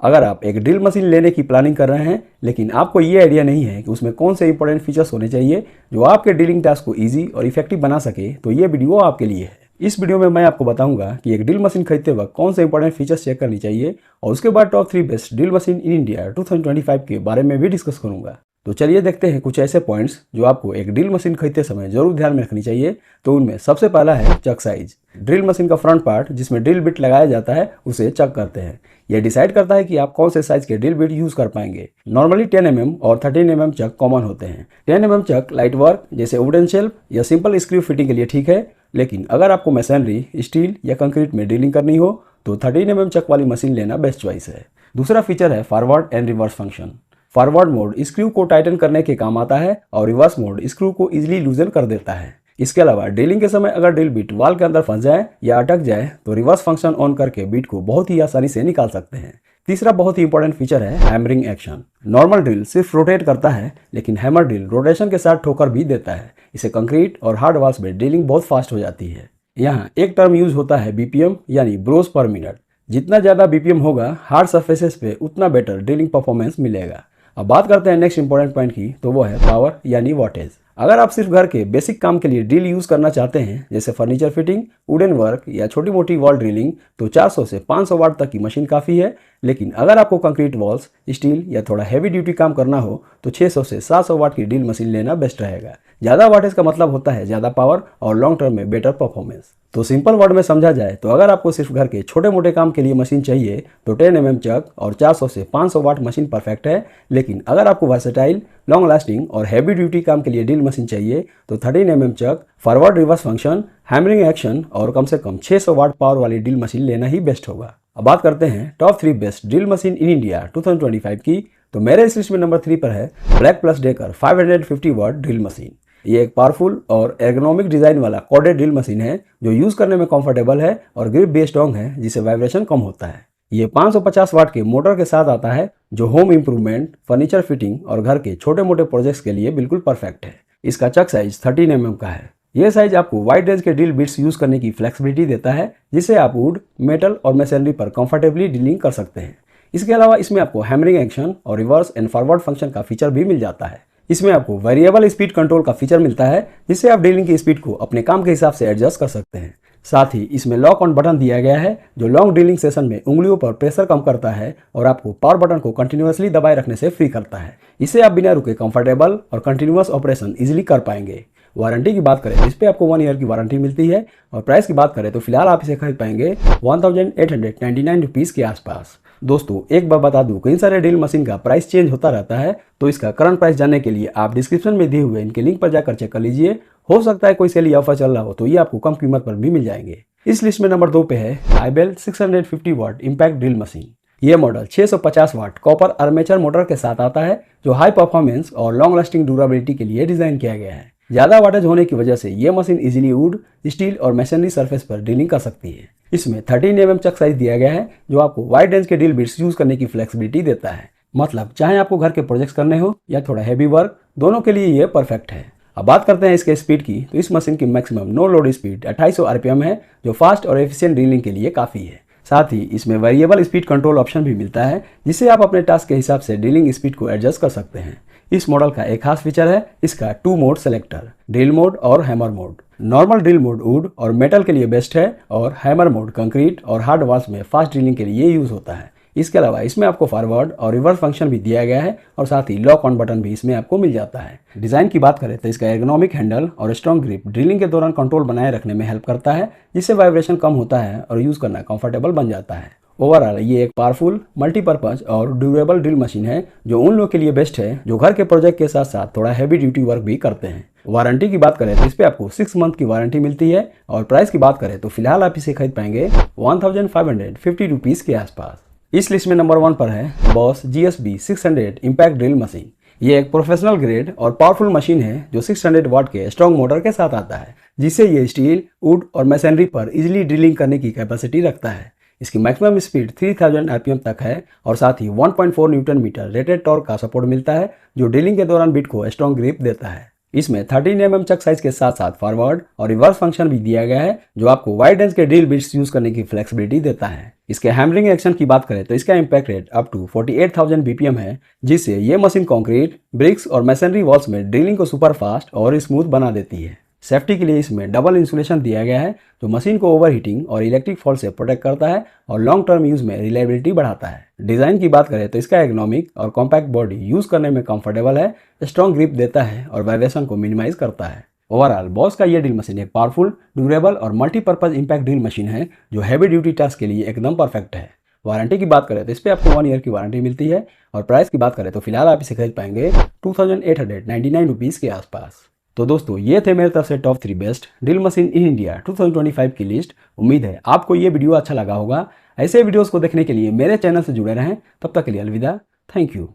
अगर आप एक ड्रिल मशीन लेने की प्लानिंग कर रहे हैं लेकिन आपको ये आइडिया नहीं है कि उसमें कौन से इंपॉर्टेंट फीचर्स होने चाहिए जो आपके ड्रिलिंग टास्क को ईजी और इफेक्टिव बना सके, तो ये वीडियो आपके लिए है। इस वीडियो में मैं आपको बताऊंगा कि एक ड्रिल मशीन खरीदते वक्त कौन से इंपॉर्टेंट फीचर्स चेक करनी चाहिए और उसके बाद top 3 best drill machine in India 2025 के बारे में भी डिस्कस करूंगा। तो चलिए देखते हैं कुछ ऐसे पॉइंट्स जो आपको एक ड्रिल मशीन खरीदते समय जरूर ध्यान में रखनी चाहिए। तो उनमें सबसे पहला है चक साइज। ड्रिल मशीन का फ्रंट पार्ट जिसमें ड्रिल बिट लगाया जाता है उसे चक करते हैं। यह डिसाइड करता है कि आप कौन से साइज के ड्रिल बिट यूज कर पाएंगे। नॉर्मली 10 mm और 13 mm चक कॉमन होते हैं। 10 mm चक लाइट वर्क जैसे वुडन शेल्फ या सिंपल स्क्रू फिटिंग के लिए ठीक है, लेकिन अगर आपको मशीनरी, स्टील या कंक्रीट में ड्रिलिंग करनी हो तो 13 mm चक वाली मशीन लेना बेस्ट चॉइस है। दूसरा फीचर है forward and reverse function. Forward mode screw को टाइटन करने के काम आता है और रिवर्स मोड स्क्रू को इजीली लूजन कर देता है। इसके अलावा ड्रिलिंग के समय अगर ड्रिल बिट वॉल के अंदर फंस जाए या अटक जाए तो रिवर्स फंक्शन ऑन करके बिट को बहुत ही आसानी से निकाल सकते हैं। तीसरा बहुत ही इंपॉर्टेंट फीचर है हैमरिंग एक्शन। नॉर्मल ड्रिल सिर्फ रोटेट करता है, लेकिन हैमर ड्रिल रोटेशन के साथ ठोकर भी देता है। इसे कंक्रीट और हार्ड वॉल्स में ड्रिलिंग बहुत फास्ट हो जाती है। यहाँ एक टर्म यूज होता है बीपीएम यानी ब्रोस पर मिनट। जितना ज़्यादा बीपीएम होगा हार्ड सर्फेसेस पे उतना बेटर ड्रिलिंग परफॉर्मेंस मिलेगा। अब बात करते हैं नेक्स्ट इंपॉर्टेंट पॉइंट की, तो वो है पावर यानी वॉटेज। अगर आप सिर्फ घर के बेसिक काम के लिए ड्रिल यूज करना चाहते हैं जैसे फर्नीचर फिटिंग, वुडन वर्क या छोटी मोटी वॉल ड्रिलिंग, तो 400 से 500 वाट तक की मशीन काफ़ी है। लेकिन अगर आपको कंक्रीट वॉल्स, स्टील या थोड़ा हैवी ड्यूटी काम करना हो तो 600 से 700 वाट की ड्रिल मशीन लेना बेस्ट रहेगा। ज़्यादा वाटेज का मतलब होता है ज़्यादा पावर और लॉन्ग टर्म में बेटर परफॉर्मेंस। तो सिंपल वर्ड में समझा जाए तो अगर आपको सिर्फ घर के छोटे मोटे काम के लिए मशीन चाहिए तो 10 mm चक और 400 से 500 वाट मशीन परफेक्ट है। लेकिन अगर आपको वर्सेटाइल, लॉन्ग लास्टिंग और हैवी ड्यूटी काम के लिए ड्रिल मशीन चाहिए तो 13 mm chuck, forward reverse function, hammering action और कम से कम 600 वाट पावर वाली ड्रिल मशीन लेना ही बेस्ट होगा। अब बात करते हैं top 3 best drill machine in India 2025 की। तो मेरे इस लिस्ट में नंबर 3 पर है ब्लैक प्लस डेकर 550 वाट ड्रिल मशीन। ये एक पावरफुल और एर्गोनॉमिक डिजाइन वाला कॉर्डेड ड्रिल मशीन है जो यूज करने में कंफर्टेबल है और ग्रिप बेस स्ट्रॉन्ग है जिससे वाइब्रेशन कम होता है। ये 550 वाट के मोटर के साथ आता है जो होम इंप्रूवमेंट, फर्नीचर फिटिंग और घर के छोटे मोटे प्रोजेक्ट्स के लिए बिल्कुल परफेक्ट है। इसका चक साइज 13 mm का है। यह साइज आपको वाइड रेंज के ड्रिल बिट्स यूज करने की फ्लेक्सिबिलिटी देता है जिससे आप वुड, मेटल और मशीनरी पर कंफर्टेबली ड्रिलिंग कर सकते हैं। इसके अलावा इसमें आपको हैमरिंग एक्शन और रिवर्स एंड फॉरवर्ड फंक्शन का फीचर भी मिल जाता है। इसमें आपको वेरिएबल स्पीड कंट्रोल का फीचर मिलता है जिससे आप ड्रिलिंग की स्पीड को अपने काम के हिसाब से एडजस्ट कर सकते हैं। साथ ही इसमें लॉक ऑन बटन दिया गया है जो लॉन्ग ड्रिलिंग सेशन में उंगलियों पर प्रेशर कम करता है और आपको पावर बटन को कंटिन्यूअसली दबाए रखने से फ्री करता है। इससे आप बिना रुके कंफर्टेबल और कंटिन्यूअस ऑपरेशन इजीली कर पाएंगे। वारंटी की बात करें तो इस पर आपको 1 ईयर की वारंटी मिलती है और प्राइस की बात करें तो फिलहाल आप इसे खरीद पाएंगे 1899 रुपीज़ के आसपास। दोस्तों एक बार बता दूं, कई सारे ड्रिल मशीन का प्राइस चेंज होता रहता है, तो इसका करंट प्राइस जानने के लिए आप डिस्क्रिप्शन में दिए हुए इनके लिंक पर जाकर चेक कर लीजिए। हो सकता है कोई सेल या ऑफर चल रहा हो तो ये आपको कम कीमत पर भी मिल जाएंगे। इस लिस्ट में नंबर 2 पे है आईबेल 650 वाट इम्पैक्ट ड्रिल मशीन। ये मॉडल 650 वाट कॉपर आर्मेचर मोटर के साथ आता है जो हाई परफॉर्मेंस और लॉन्ग लास्टिंग ड्यूरेबिलिटी के लिए डिजाइन किया गया है। ज़्यादा वाटेज होने की वजह से ये मशीन इजीली वुड, स्टील और मशीनरी सरफेस पर ड्रिलिंग कर सकती है। इसमें 13 mm चक साइज दिया गया है जो आपको वाइड रेंज के ड्रिल बिट्स यूज करने की फ्लेक्सिबिलिटी देता है। मतलब चाहे आपको घर के प्रोजेक्ट्स करने हो या थोड़ा हैवी वर्क, दोनों के लिए ये परफेक्ट है। अब बात करते हैं इसके स्पीड की, तो इस मशीन की maximum no load speed 2800 RPM है जो फास्ट और एफिशिएंट ड्रिलिंग के लिए काफ़ी है। साथ ही इसमें वेरिएबल स्पीड कंट्रोल ऑप्शन भी मिलता है जिससे आप अपने टास्क के हिसाब से ड्रिलिंग स्पीड को एडजस्ट कर सकते हैं। इस मॉडल का एक खास फीचर है इसका 2 मोड सेलेक्टर, ड्रिल मोड और hammer mode. Normal drill mode would और मेटल के लिए बेस्ट है और हैमर मोड कंक्रीट और हार्ड वॉल्स में फास्ट ड्रिलिंग के लिए यूज होता है। इसके अलावा इसमें आपको फॉरवर्ड और रिवर्स फंक्शन भी दिया गया है और साथ ही लॉक ऑन बटन भी इसमें आपको मिल जाता है। डिजाइन की बात करें तो इसका एर्गोनॉमिक हैंडल और स्ट्रॉन्ग ग्रिप ड्रिलिंग के दौरान कंट्रोल बनाए रखने में हेल्प करता है जिससे वाइब्रेशन कम होता है और यूज करना कंफर्टेबल बन जाता है। ओवरऑल ये एक पावरफुल, मल्टीपर्पज और ड्यूरेबल ड्रिल मशीन है जो उन लोगों के लिए बेस्ट है जो घर के प्रोजेक्ट के साथ साथ थोड़ा हैवी ड्यूटी वर्क भी करते हैं। वारंटी की बात करें तो इस पर आपको 6 मंथ की वारंटी मिलती है और प्राइस की बात करें तो फिलहाल आप इसे खरीद पाएंगे 1550 रुपीज़ के आसपास। इस लिस्ट में नंबर 1 पर है boss GSB 600 impact drill machine. ये एक प्रोफेशनल ग्रेड और पावरफुल मशीन है जो 600 वाट के स्ट्रॉन्ग मोटर के साथ आता है जिससे ये स्टील, वुड और मशीनरी पर इजीली ड्रिलिंग करने की कैपेसिटी रखता है। इसकी मैक्सिमम स्पीड 3000 RPM तक है और साथ ही 1.4 न्यूटन मीटर रेटेड टॉर्क का सपोर्ट मिलता है जो ड्रिलिंग के दौरान बिट को स्ट्रॉन्ग ग्रिप देता है। इसमें 13 mm चक साइज के साथ साथ फॉरवर्ड और रिवर्स फंक्शन भी दिया गया है, जो आपको वाइड रेंज के ड्रिल बिट्स यूज करने की फ्लेक्सिबिलिटी देता है। इसके हैमरिंग एक्शन की बात करें तो इसका impact rate up to 48,000 BPM है, जिससे ये मशीन कंक्रीट, ब्रिक्स और मैसनरी वॉल्स में ड्रिलिंग को सुपर फास्ट और स्मूथ बना देती है। सेफ्टी के लिए इसमें डबल इंसुलेशन दिया गया है, जो मशीन को ओवर हीटिंग और इलेक्ट्रिक फॉल्ट से प्रोटेक्ट करता है और लॉन्ग टर्म यूज में रिलायबिलिटी बढ़ाता है। डिजाइन की बात करें तो इसका एर्गोनॉमिक और कॉम्पैक्ट बॉडी यूज करने में कंफर्टेबल है, स्ट्रॉन्ग ग्रिप देता है और वाइब्रेशन को मिनिमाइज करता है। ओवरऑल बॉस का यह ड्रिल मशीन एक पावरफुल, ड्यूरेबल और मल्टीपर्पज इंपैक्ट ड्रिल मशीन है, जो हैवी ड्यूटी टास्क के लिए एकदम परफेक्ट है। वारंटी की बात करें तो इस पर आपको 1 ईयर की वारंटी मिलती है और प्राइस की बात करें तो फिलहाल आप इसे खरीद पाएंगे 2899 रुपीज़ के आसपास। तो दोस्तों ये थे मेरे तरफ से top 3 best drill machine in India 2025 की लिस्ट। उम्मीद है आपको ये वीडियो अच्छा लगा होगा। ऐसे वीडियोस को देखने के लिए मेरे चैनल से जुड़े रहें। तब तक के लिए अलविदा। Thank you.